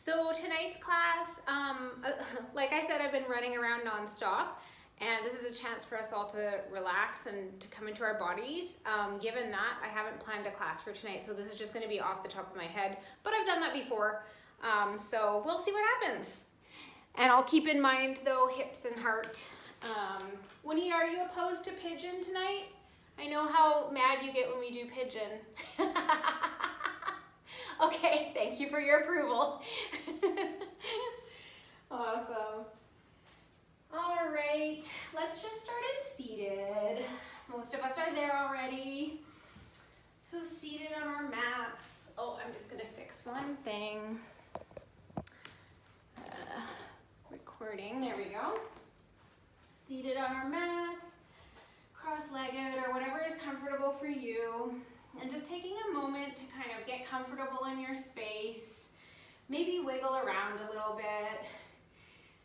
So tonight's class, like I said, I've been running around nonstop, and this is a chance for us all to relax and to come into our bodies. Given that, I haven't planned a class for tonight, so this is just going to be off the top of my head, but I've done that before, so we'll see what happens. And I'll keep in mind, though, hips and heart. Winnie, are you opposed to pigeon tonight? I know how mad you get when we do pigeon. Okay, thank you for your approval. Awesome. All right, let's just start it seated. Most of us are there already. So seated on our mats. Oh, I'm just gonna fix one thing. Recording, there we go. Seated on our mats, cross-legged or whatever is comfortable for you. And just taking a moment to kind of get comfortable in your space. Maybe wiggle around a little bit.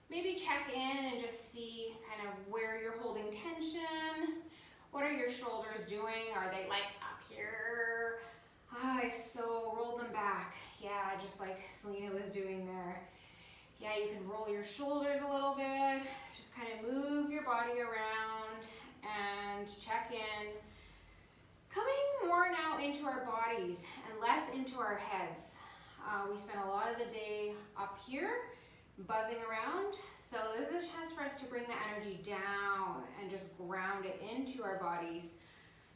Maybe check in and just see kind of where you're holding tension. What are your shoulders doing? Are they like up here? Oh, I've so rolled them back. Yeah, just like Selena was doing there. Yeah, you can roll your shoulders a little bit. Just kind of move your body around and check in. Coming more now into our bodies and less into our heads. We spend a lot of the day up here, buzzing around. So this is a chance for us to bring the energy down and just ground it into our bodies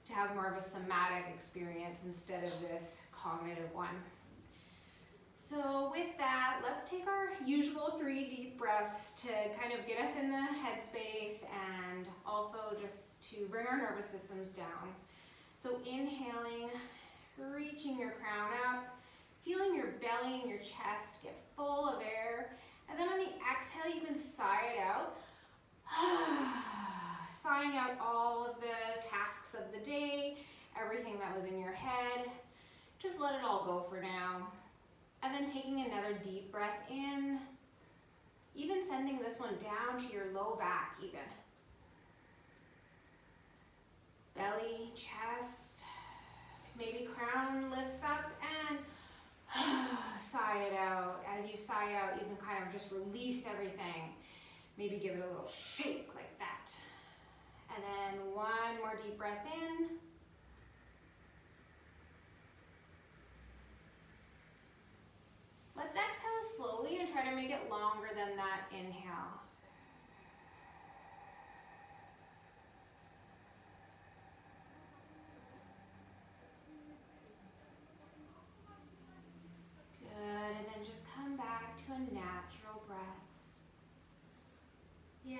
to have more of a somatic experience instead of this cognitive one. So with that, let's take our usual 3 deep breaths to kind of get us in the headspace and also just to bring our nervous systems down. So inhaling, reaching your crown up, feeling your belly and your chest get full of air. And then on the exhale, you can sigh it out. Sighing out all of the tasks of the day, everything that was in your head. Just let it all go for now. And then taking another deep breath in, even sending this one down to your low back even. Belly, chest, maybe crown lifts up and sigh it out. As you sigh out, you can kind of just release everything. Maybe give it a little shake like that. And then one more deep breath in. Let's exhale slowly and try to make it longer than that inhale. Good, and then just come back to a natural breath. Yeah.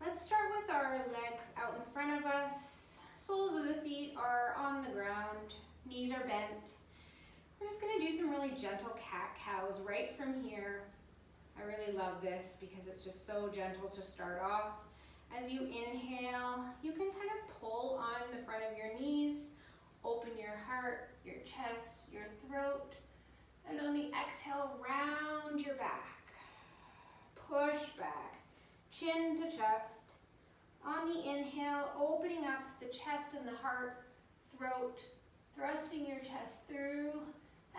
Let's start with our legs out in front of us. Soles of the feet are on the ground. Knees are bent. We're just gonna do some really gentle cat-cows right from here. I really love this because it's just so gentle to start off. As you inhale, you can kind of pull on the front of your knees, open your heart, your chest, your throat. And on the exhale, round your back. Push back, chin to chest. On the inhale, opening up the chest and the heart, throat, thrusting your chest through,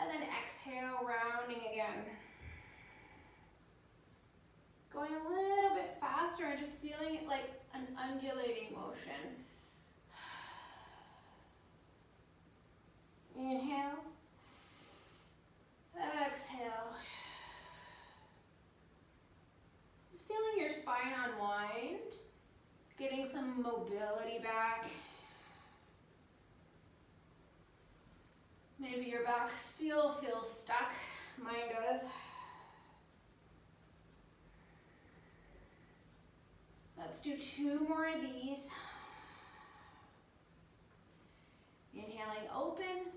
and then exhale, rounding again. Going a little bit faster and just feeling it like an undulating motion. Inhale. Exhale. Just feeling your spine unwind, getting some mobility back. Maybe your back still feels stuck. Mine does. Let's do 2 more of these. Inhaling, open.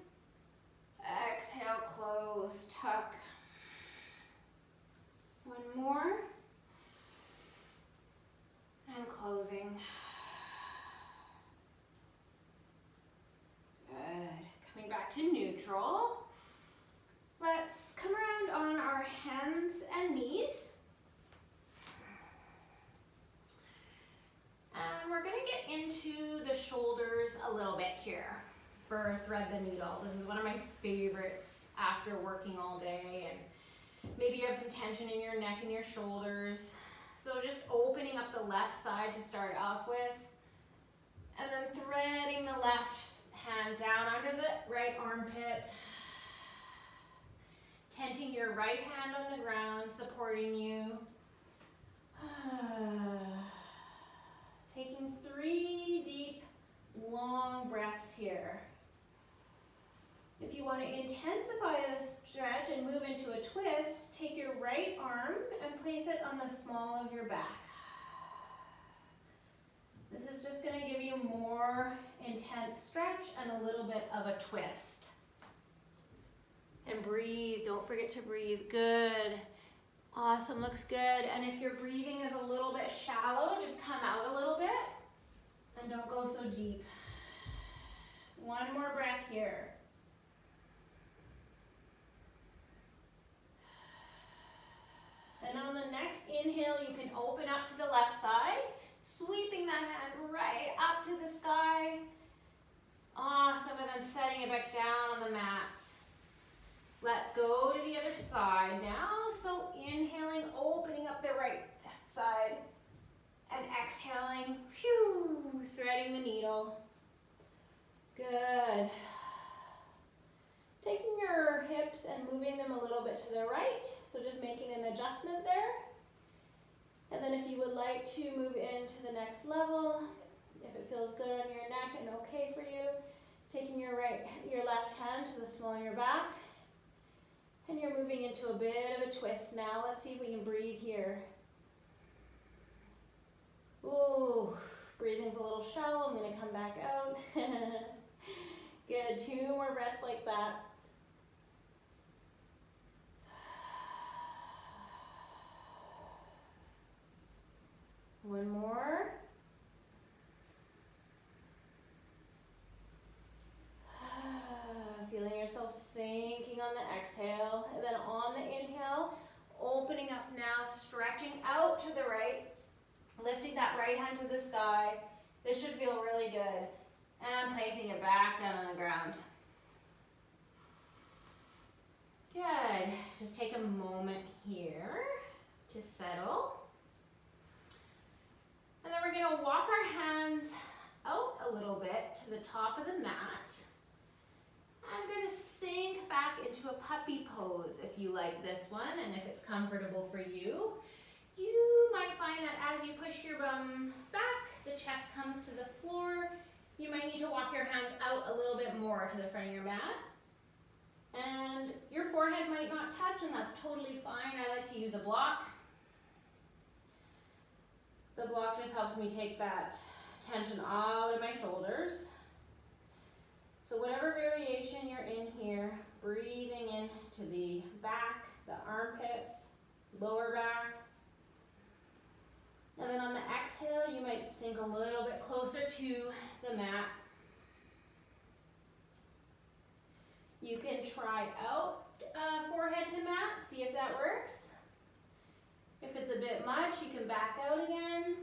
Exhale, close, tuck. One more. And closing. Good. Coming back to neutral. Let's come around on our hands and knees. And we're gonna get into the shoulders a little bit here for Thread the Needle. This is one of my favorites after working all day and Maybe you have some tension in your neck and your shoulders. So just opening up the left side to start off with. And then threading the left hand down under the right armpit. Tenting your right hand on the ground, supporting you. Taking 3 deep, long breaths here. If you want to intensify the stretch and move into a twist, take your right arm and place it on the small of your back. This is just going to give you more intense stretch and a little bit of a twist. And breathe, don't forget to breathe, good. Awesome, looks good. And if your breathing is a little bit shallow, just come out a little bit and don't go so deep. One more breath here. And on the next inhale, you can open up to the left side, sweeping that hand right up to the sky. Awesome, and then setting it back down on the mat. Let's go to the other side now. So inhaling, opening up the right side, and exhaling, phew, threading the needle. Good. Taking your hips and moving them a little bit to the right, so just making an adjustment there. And then if you would like to move into the next level, if it feels good on your neck and okay for you, taking your left hand to the small of your back, and you're moving into a bit of a twist now. Let's see if we can breathe here. Ooh, breathing's a little shallow. I'm gonna come back out. Good, 2 more breaths like that. One more. Feeling yourself sinking on the exhale. And then on the inhale, opening up now, stretching out to the right, lifting that right hand to the sky. This should feel really good. And placing it back down on the ground. Good. Just take a moment here to settle. And then we're going to walk our hands out a little bit to the top of the mat. I'm going to sink back into a puppy pose if you like this one and if it's comfortable for you. You might find that as you push your bum back, the chest comes to the floor. You might need to walk your hands out a little bit more to the front of your mat. And your forehead might not touch, and that's totally fine. I like to use a block. The block just helps me take that tension out of my shoulders. So whatever variation you're in here, breathing into the back, the armpits, lower back. And then on the exhale, you might sink a little bit closer to the mat. You can try out forehead to mat, see if that works. If it's a bit much, you can back out again.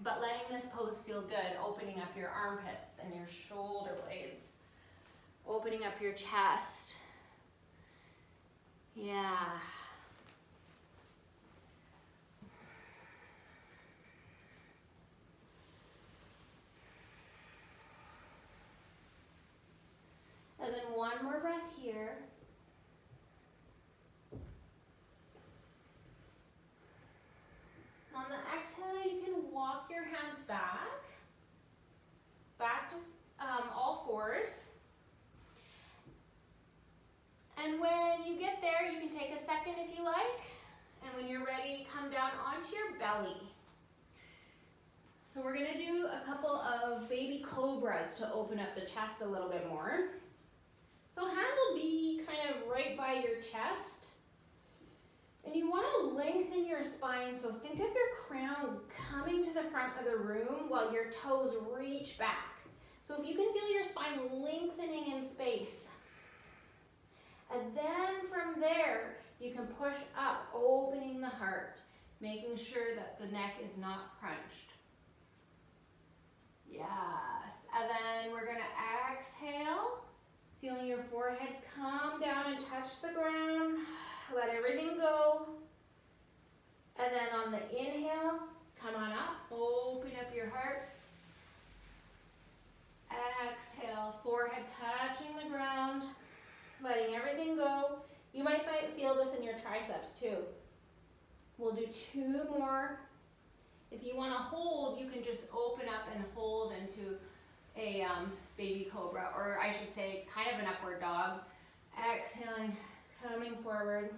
But letting this pose feel good, opening up your armpits and your shoulder blades, opening up your chest. Yeah. And then one more breath here. On the exhale, you can walk your hands back to all fours. And when you get there, you can take a second if you like. And when you're ready, come down onto your belly. So we're gonna do a couple of baby cobras to open up the chest a little bit more. So hands will be kind of right by your chest. And you want to lengthen your spine, so think of your crown coming to the front of the room while your toes reach back. So if you can feel your spine lengthening in space. And then from there, you can push up, opening the heart, making sure that the neck is not crunched. Yes, and then we're gonna exhale, feeling your forehead come down and touch the ground. Let everything go. And then on the inhale, come on up, open up your heart. Exhale, forehead touching the ground, letting everything go. You might feel this in your triceps too. We'll do 2 more. If you want to hold, you can just open up and hold into a baby cobra, or I should say kind of an upward dog. Exhaling, coming forward.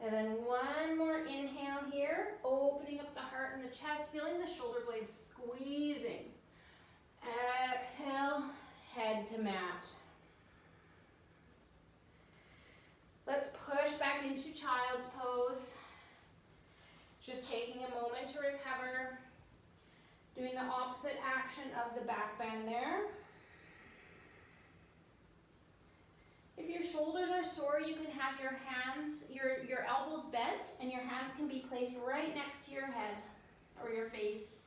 And then 1 more inhale here, opening up the heart and the chest, feeling the shoulder blades squeezing. Exhale, head to mat. Let's push back into child's pose. Just taking a moment to recover. Doing the opposite action of the back bend there. If your shoulders are sore, you can have your hands, your elbows bent, and your hands can be placed right next to your head or your face.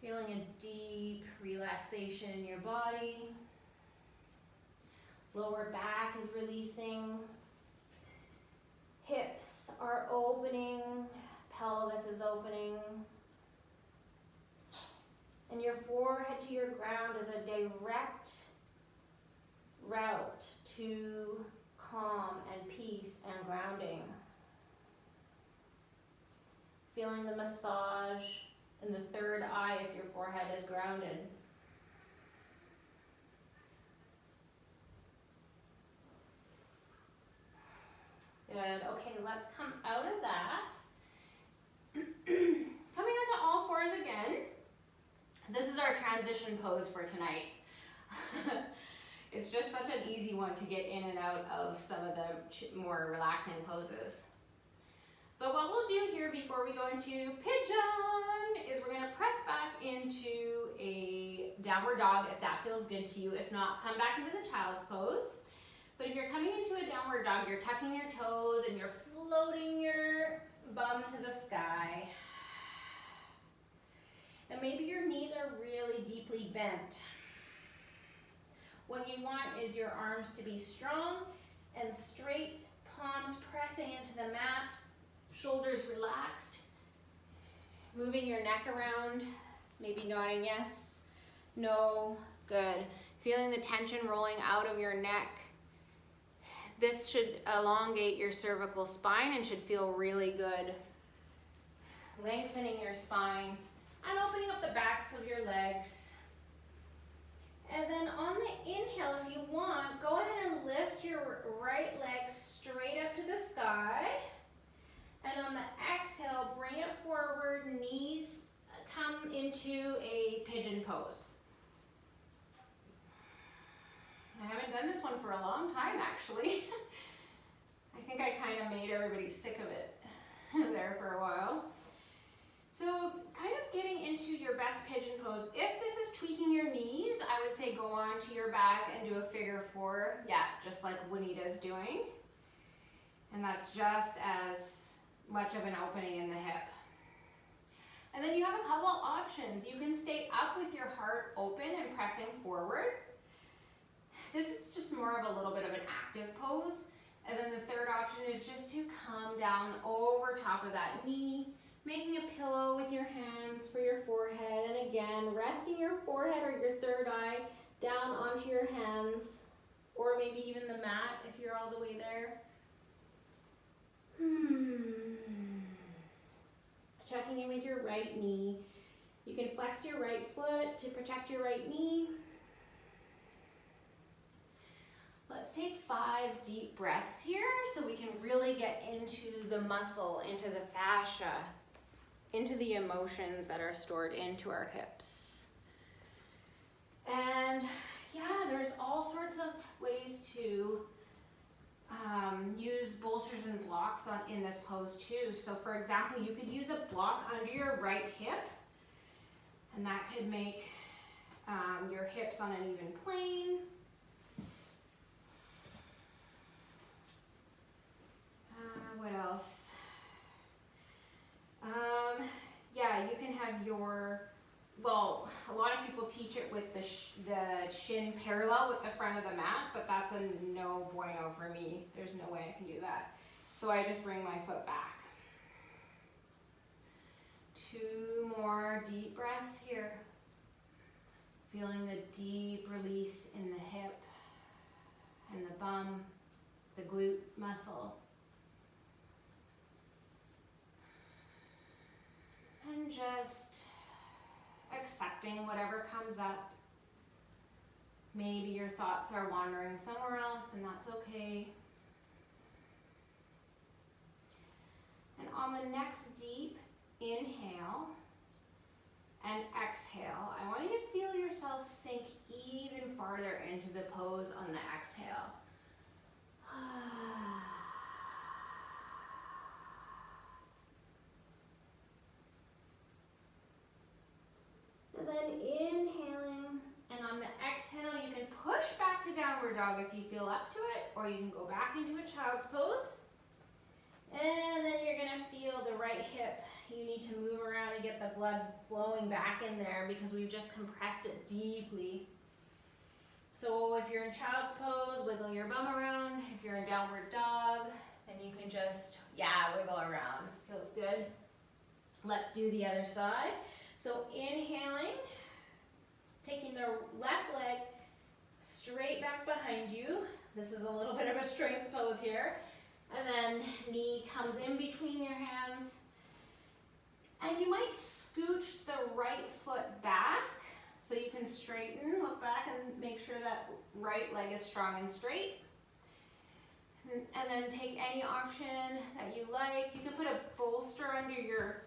Feeling a deep relaxation in your body. Lower back is releasing. Hips are opening. Pelvis is opening. And your forehead to your ground is a direct route to calm and peace and grounding. Feeling the massage in the third eye if your forehead is grounded. Good. Okay, let's come out of that. Coming onto all fours again. This is our transition pose for tonight. It's just such an easy one to get in and out of some of the more relaxing poses. But what we'll do here before we go into pigeon is we're going to press back into a downward dog if that feels good to you. If not, come back into the child's pose. But if you're coming into a downward dog, you're tucking your toes and you're floating your bum to the sky. And maybe your knees are really deeply bent. What you want is your arms to be strong and straight, palms pressing into the mat. Shoulders relaxed, moving your neck around, maybe nodding yes, no, good. Feeling the tension rolling out of your neck. This should elongate your cervical spine and should feel really good. Lengthening your spine and opening up the backs of your legs. And then on the inhale, if you want, go ahead and lift your right leg straight up to the sky. And on the exhale, bring it forward, knees come into a pigeon pose. I haven't done this one for a long time, actually. I think I kind of made everybody sick of it there for a while. So kind of getting into your best pigeon pose. If this is tweaking your knees, I would say go on to your back and do a figure 4. Yeah, just like Juanita's doing. And that's just as much of an opening in the hip. And then you have a couple options. You can stay up with your heart open and pressing forward. This is just more of a little bit of an active pose. And then the third option is just to come down over top of that knee, making a pillow with your hands for your forehead. And again, resting your forehead or your third eye down onto your hands, or maybe even the mat if you're all the way there. Checking in with your right knee. You can flex your right foot to protect your right knee. Let's take 5 deep breaths here so we can really get into the muscle, into the fascia, into the emotions that are stored into our hips. And yeah, there's all sorts of ways to use bolsters and blocks in this pose too. So for example, you could use a block under your right hip, and that could make your hips on an even plane. What your, well, a lot of people teach it with the shin parallel with the front of the mat, but that's a no bueno for me. There's no way I can do that. So I just bring my foot back. 2 more deep breaths here. Feeling the deep release in the hip and the bum, the glute muscle. And just accepting whatever comes up. Maybe your thoughts are wandering somewhere else, and that's okay. And on the next deep inhale and exhale, I want you to feel yourself sink even farther into the pose on the exhale. And then inhaling, and on the exhale, you can push back to downward dog if you feel up to it, or you can go back into a child's pose. And then you're gonna feel the right hip. You need to move around and get the blood flowing back in there because we've just compressed it deeply. So if you're in child's pose, wiggle your bum around. If you're in downward dog, then you can just, wiggle around. Feels good. Let's do the other side. So inhaling, taking the left leg straight back behind you. This is a little bit of a strength pose here. And then knee comes in between your hands. And you might scooch the right foot back so you can straighten, look back and make sure that right leg is strong and straight. And then take any option that you like. You can put a bolster under your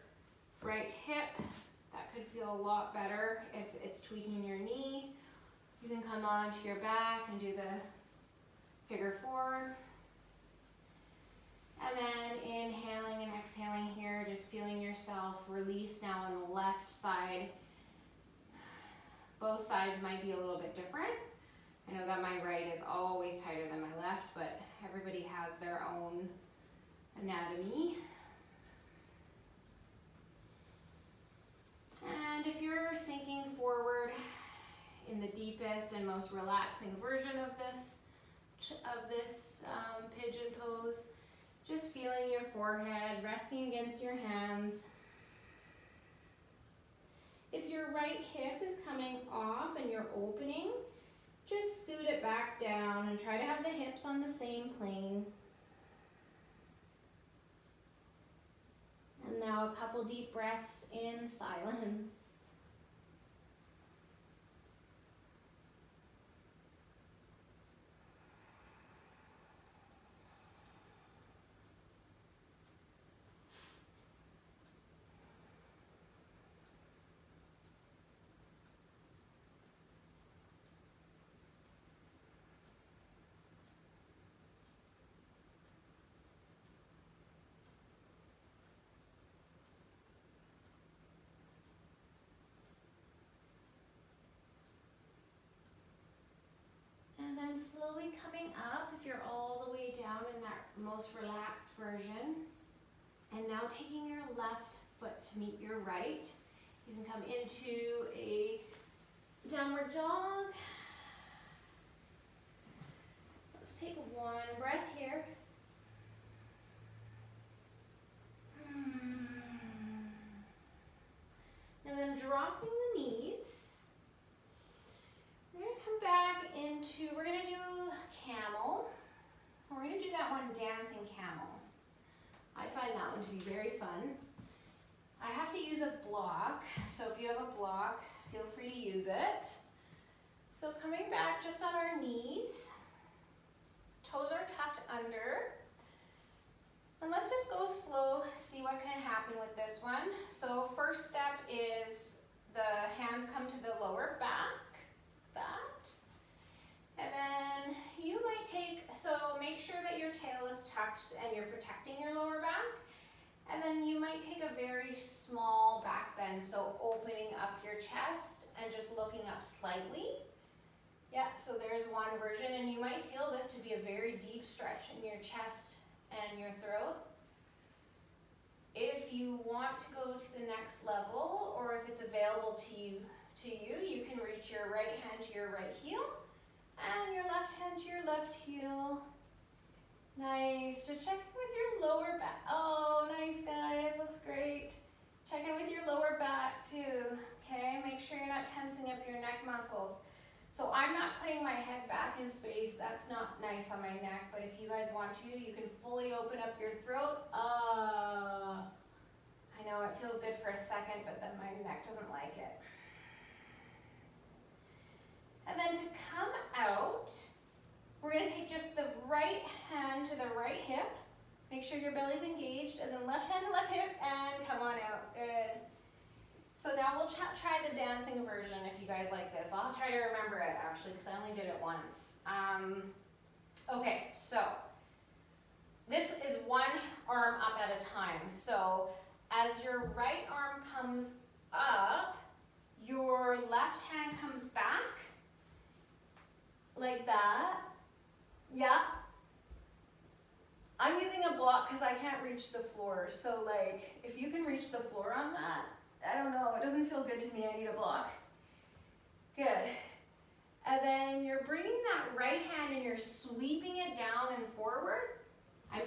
right hip. That could feel a lot better if it's tweaking your knee. You can come onto your back and do the figure 4. And then inhaling and exhaling here, just feeling yourself release now on the left side. Both sides might be a little bit different. I know that my right is always tighter than my left, but everybody has their own anatomy. And if you're sinking forward in the deepest and most relaxing version of this pigeon pose, just feeling your forehead resting against your hands. If your right hip is coming off and you're opening, just scoot it back down and try to have the hips on the same plane. And now a couple deep breaths in silence. And then slowly coming up, if you're all the way down in that most relaxed version. And now taking your left foot to meet your right. You can come into a downward dog. Let's take one breath here. And then dropping the knees. We're going to come back into, we're going to do camel. We're going to do that one dancing camel. I find that one to be very fun. I have to use a block, so if you have a block, feel free to use it. So coming back just on our knees, toes are tucked under. And let's just go slow, see what can happen with this one. So first step is the hands come to the lower back, that. And then you might take, so make sure that your tail is tucked and you're protecting your lower back. And then you might take a very small back bend, so opening up your chest and just looking up slightly. Yeah, so there's one version, and you might feel this to be a very deep stretch in your chest and your throat. If you want to go to the next level, or if it's available to you, you can reach your right hand to your right heel and your left hand to your left heel. Nice. Just check in with your lower back. Oh, nice, guys. Looks great. Check in with your lower back too. Okay, make sure you're not tensing up your neck muscles. So I'm not putting my head back in space. That's not nice on my neck, but if you guys want to, you can fully open up your throat. I know it feels good for a second, but then my neck doesn't like it. And then to come out, we're gonna take just the right hand to the right hip. Make sure your belly's engaged, and then left hand to left hip, and come on out. Good. So now we'll try the dancing version if you guys like this. I'll try to remember it actually, because I only did it once. Okay, so this is one arm up at a time. So as your right arm comes up, your left hand comes back like that. Yeah. I'm using a block because I can't reach the floor. So like, if you can reach the floor on that, I don't know, it doesn't feel good to me. I need a block. Good. And then you're bringing that right hand and you're sweeping it down and forward. I'm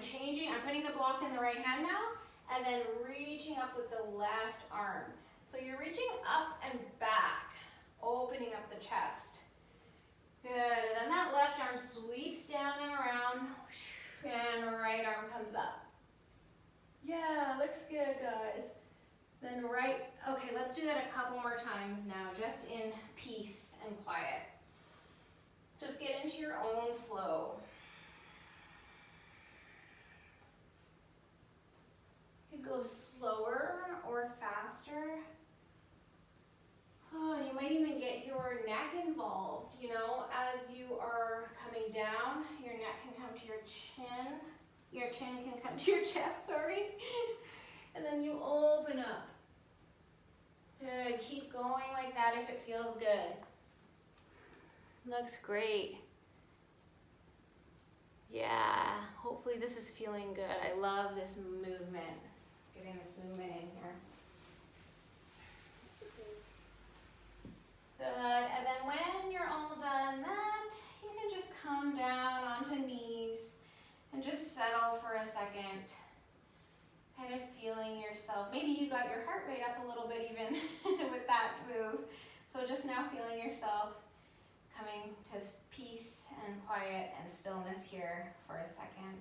putting the block in the right hand now, and then reaching up with the left arm. So you're reaching up and back, opening up the chest. Good, and then that left arm sweeps down and around, and right arm comes up. Yeah, looks good, guys. Then right, okay, let's do that a couple more times now, just in peace and quiet. Just get into your own flow. You could go slower or faster. Oh, you might even get your neck involved, you know, as you are coming down, your neck can come to your chin. Your chin can come to your chest, sorry. And then you open up. Good, keep going like that if it feels good. Looks great. Yeah, hopefully this is feeling good. I love this movement, getting this movement in here. Good, and then when you're all done that, you can just come down onto knees and just settle for a second. Kind of feeling yourself. Maybe you got your heart rate up a little bit even with that move. So just now feeling yourself coming to peace and quiet and stillness here for a second.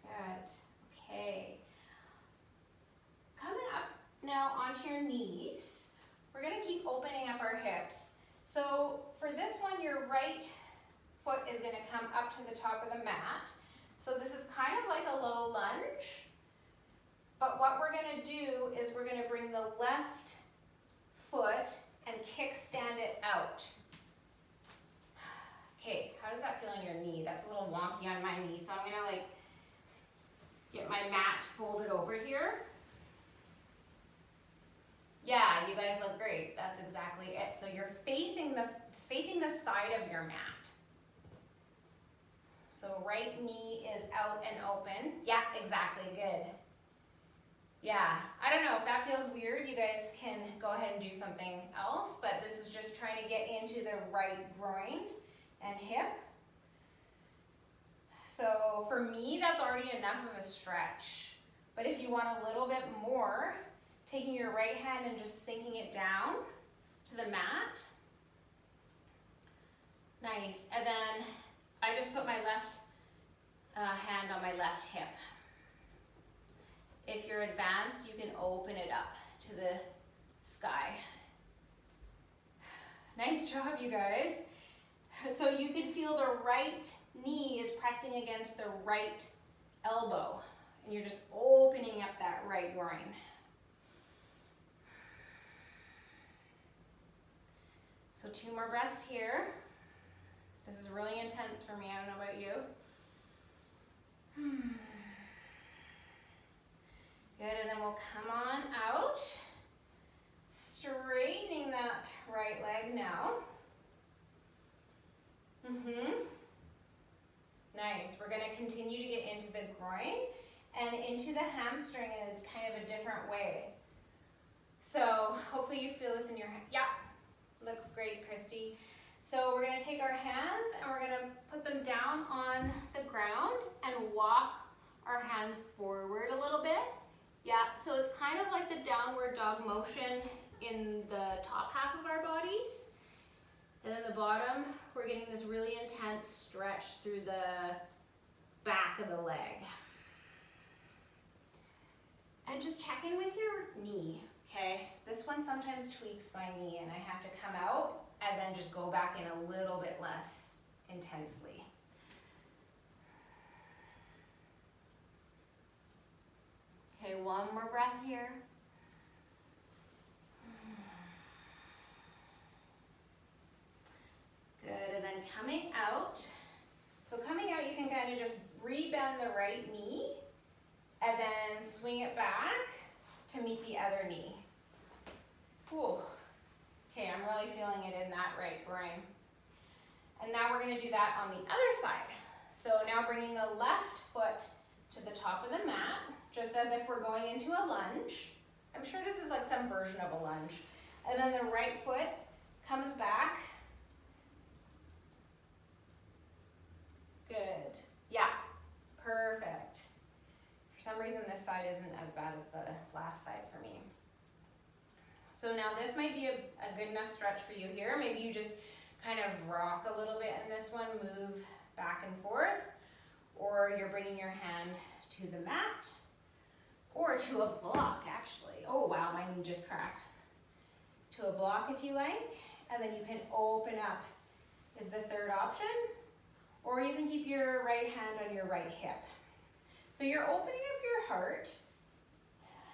Good. Okay. Coming up now onto your knees, we're going to keep opening up our hips. So for this one, your right foot is going to come up to the top of the mat. So this is kind of like a low lunge. But what we're going to do is we're going to bring the left foot and kickstand it out. Okay, how does that feel on your knee? That's a little wonky on my knee. So I'm going to like get my mat folded over here. Yeah, you guys look great. That's exactly it. So you're facing the side of your mat. So right knee is out and open. Yeah, exactly, good. Yeah, I don't know if that feels weird, you guys can go ahead and do something else, but this is just trying to get into the right groin and hip. So for me, that's already enough of a stretch. But if you want a little bit more, taking your right hand and just sinking it down to the mat. Nice, and then I just put my left hand on my left hip. If you're advanced, you can open it up to the sky. Nice job, you guys. So you can feel the right knee is pressing against the right elbow, and you're just opening up that right groin. So 2 more breaths here. This is really intense for me, I don't know about you. Good, and then we'll come on out, straightening that right leg now. continue to get into the groin and into the hamstring in kind of a different way. So hopefully you feel this in your hand. Yeah, looks great, Christy. So we're gonna take our hands and we're gonna put them down on the ground and walk our hands forward a little bit. Yeah, so it's kind of like the downward dog motion in the top half of our bodies. And then the bottom, we're getting this really intense stretch through the back of the leg. And just check in with your knee, okay? This one sometimes tweaks my knee and I have to come out and then just go back in a little bit less intensely. Okay, one more breath here. Good, and then coming out. So coming out, you can kind of just rebend the right knee and then swing it back to meet the other knee. Whew. Okay, I'm really feeling it in that right groin. And now we're gonna do that on the other side. So now bringing the left foot to the top of the mat, just as if we're going into a lunge. I'm sure this is like some version of a lunge. And then the right foot comes back. Good. Yeah, perfect. For some reason this side isn't as bad as the last side for me. So now this might be a good enough stretch for you here. Maybe you just kind of rock a little bit in this one, move back and forth, or you're bringing your hand to the mat, or to a block actually. Oh wow, my knee just cracked. To a block if you like, and then you can open up is the third option, or you can keep your right hand on your right hip. So you're opening up your heart,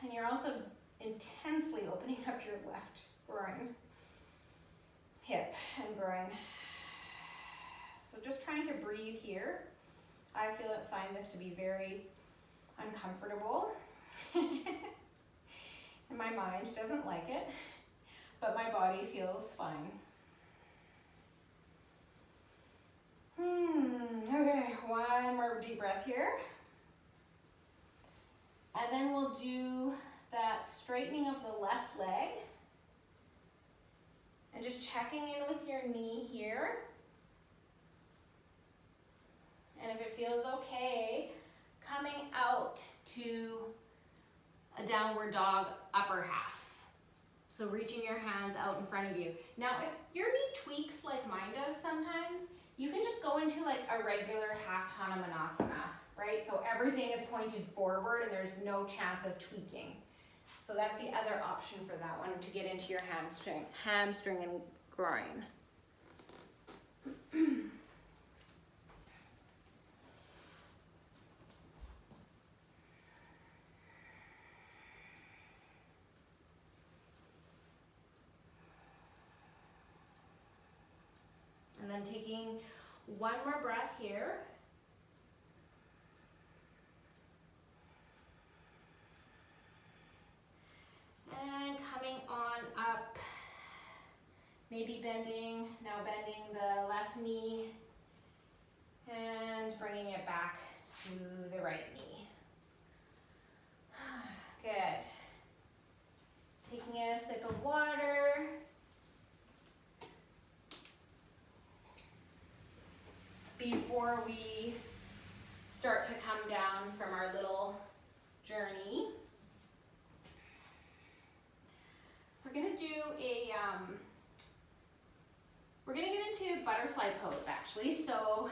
and you're also intensely opening up your left groin, hip and groin. So just trying to breathe here. I find this to be very uncomfortable. And my mind doesn't like it, but my body feels fine. Okay, one more deep breath here. And then we'll do that straightening of the left leg. And just checking in with your knee here. And if it feels okay, coming out to a downward dog upper half. So reaching your hands out in front of you. Now, if your knee tweaks like mine does sometimes, you can just go into like a regular half Hanumanasana, right? So everything is pointed forward and there's no chance of tweaking. So that's the other option for that one, to get into your hamstring and groin. And then taking one more breath here. And coming on up, maybe now bending the left knee and bringing it back to the right knee. Good. Taking a sip of water. Before we start to come down from our little journey, we're gonna get into butterfly pose actually. So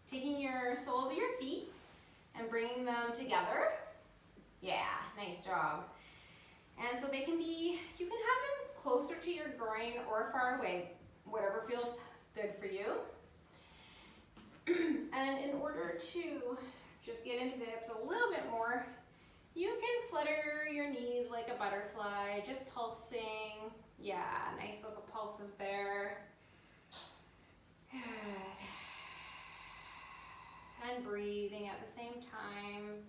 taking your soles of your feet and bringing them together. Yeah, nice job. And so they can be, you can have them closer to your groin or far away, whatever feels good for you. And in order to just get into the hips a little bit more, you can flutter your knees like a butterfly, just pulsing. Yeah, nice little pulses there. Good. And breathing at the same time.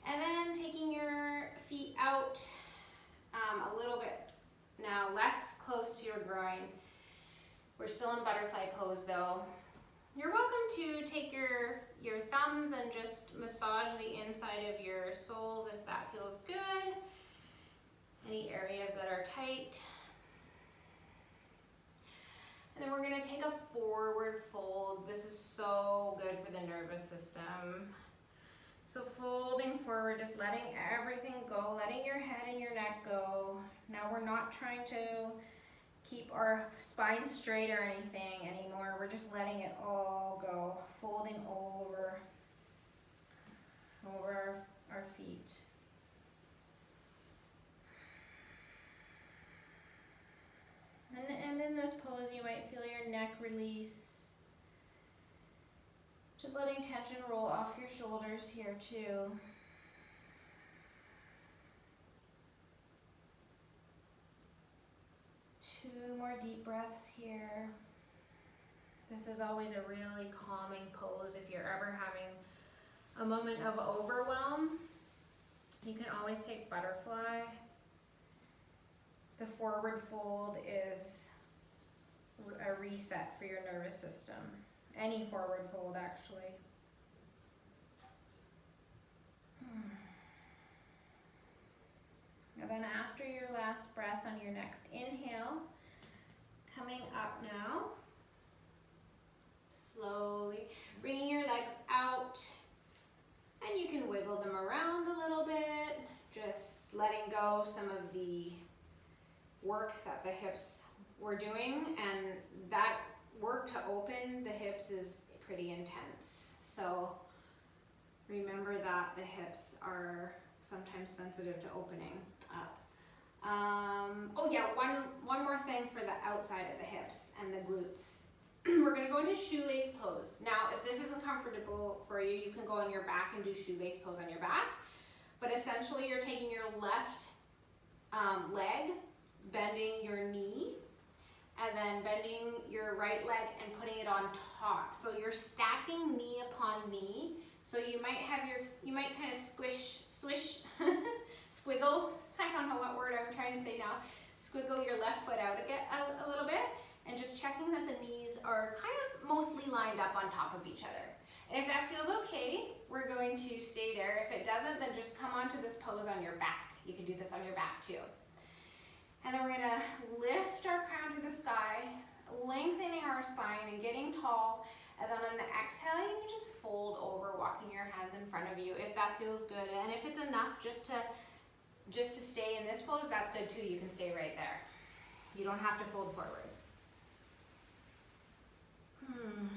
And then taking your feet out a little bit now, less close to your groin, We're still in butterfly pose though. You're welcome to take your thumbs and just massage the inside of your soles if that feels good. Any areas that are tight. And then we're gonna take a forward fold. This is so good for the nervous system. So folding forward, just letting everything go, letting your head and your neck go. Now we're not trying to keep our spine straight or anything anymore. We're just letting it all go, folding over our feet. And in this pose, you might feel your neck release. Just letting tension roll off your shoulders here too. Two more deep breaths here. This is always a really calming pose. If you're ever having a moment of overwhelm, you can always take butterfly. The forward fold is a reset for your nervous system. Any forward fold, actually. And then after your last breath on your next inhale, coming up now, slowly bringing your legs out, and you can wiggle them around a little bit, just letting go some of the work that the hips were doing, and that work to open the hips is pretty intense. So remember that the hips are sometimes sensitive to opening up. Oh yeah, one more thing for the outside of the hips and the glutes. We're gonna go into shoelace pose. Now, if this isn't comfortable for you, you can go on your back and do shoelace pose on your back. But essentially, you're taking your left leg, bending your knee, and then bending your right leg and putting it on top. So you're stacking knee upon knee. So you might kind of swish, squiggle, I don't know what word I'm trying to say now, squiggle your left foot out a little bit, and just checking that the knees are kind of mostly lined up on top of each other. And if that feels okay, we're going to stay there. If it doesn't, then just come onto this pose on your back. You can do this on your back too. And then we're gonna lift our crown to the sky, lengthening our spine and getting tall. And then on the exhale, you can just fold over, walking your hands in front of you if that feels good. And if it's enough just to stay in this pose, that's good too. You can stay right there. You don't have to fold forward.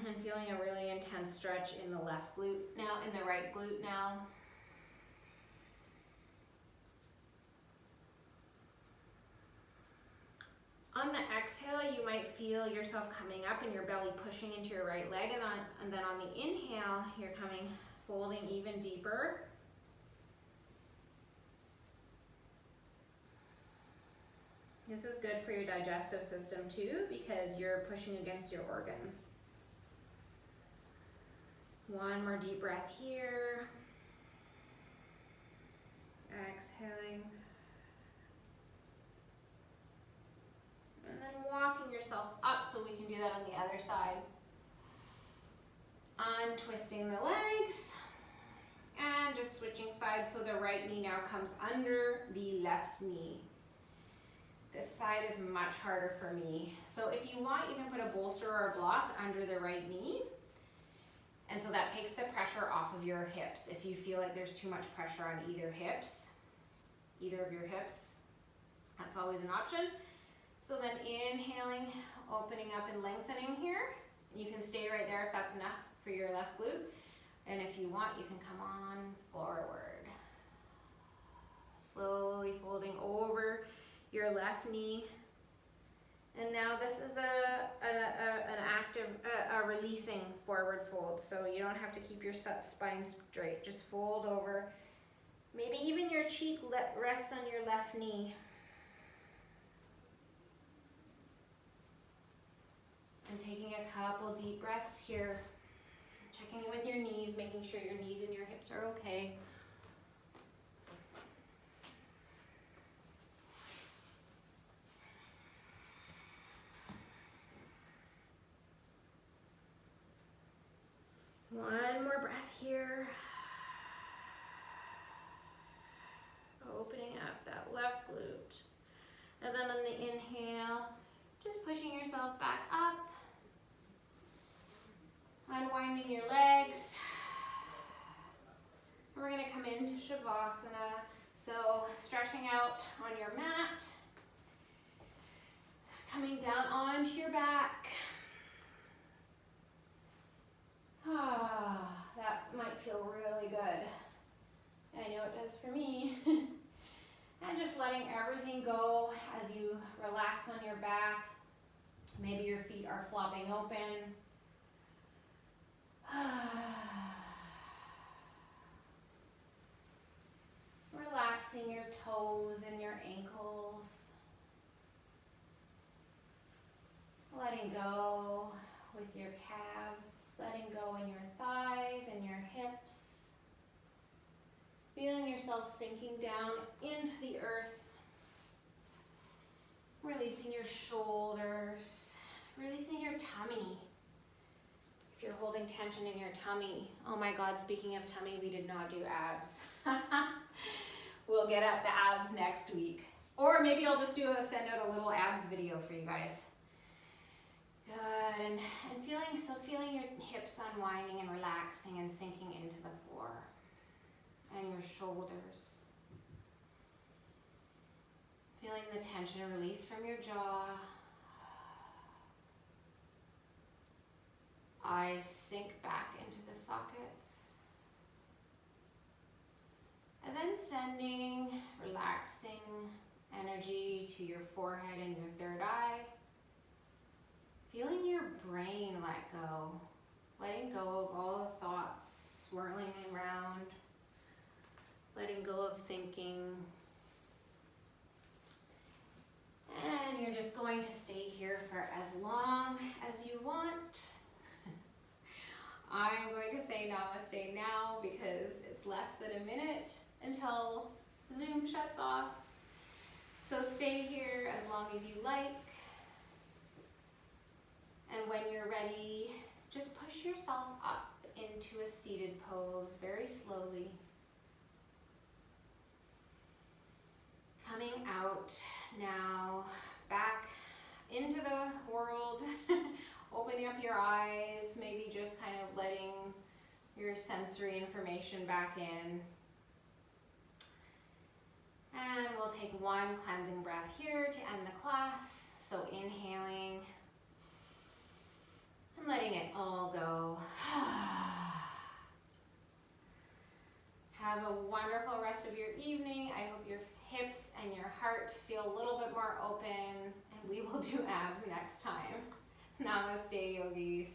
And feeling a really intense stretch in the left glute now, in the right glute now. On the exhale, you might feel yourself coming up and your belly pushing into your right leg, and then on the inhale, you're folding even deeper. This is good for your digestive system too, because you're pushing against your organs. One more deep breath here. Exhaling. And then walking yourself up so we can do that on the other side. Untwisting the legs. And just switching sides so the right knee now comes under the left knee. This side is much harder for me. So if you want, you can put a bolster or a block under the right knee. And so that takes the pressure off of your hips. If you feel like there's too much pressure on either of your hips, that's always an option. So then inhaling, opening up and lengthening here. You can stay right there if that's enough for your left glute. And if you want, you can come on forward. Slowly folding over your left knee. And now this is an active, releasing forward fold. So you don't have to keep your spine straight. Just fold over. Maybe even your cheek rests on your left knee. And taking a couple deep breaths here. Checking in with your knees, making sure your knees and your hips are okay. And then on the inhale, just pushing yourself back up. Unwinding your legs. We're going to come into Shavasana. So stretching out on your mat. Coming down onto your back. That might feel really good. I know it does for me. And just letting everything go as you relax on your back. Maybe your feet are flopping open. Relaxing your toes and your ankles. Letting go with your calves. Letting go in your thighs and your hips. Feeling yourself sinking down into the earth. Releasing your shoulders. Releasing your tummy. If you're holding tension in your tummy, oh my God, speaking of tummy, we did not do abs. We'll get at the abs next week. Or maybe I'll just send out a little abs video for you guys. Good, and feeling your hips unwinding and relaxing and sinking into the floor. And your shoulders. Feeling the tension release from your jaw. Eyes sink back into the sockets. And then sending relaxing energy to your forehead and your third eye. Feeling your brain let go. Letting go of all the thoughts swirling around. Letting go of thinking. And you're just going to stay here for as long as you want. I'm going to say namaste now because it's less than a minute until Zoom shuts off. So stay here as long as you like. And when you're ready, just push yourself up into a seated pose very slowly. Coming out now, back into the world, opening up your eyes, maybe just kind of letting your sensory information back in. And we'll take one cleansing breath here to end the class. So inhaling and letting it all go. Have a wonderful rest of your evening. I hope your hips and your heart feel a little bit more open, and we will do abs next time. Namaste, yogis.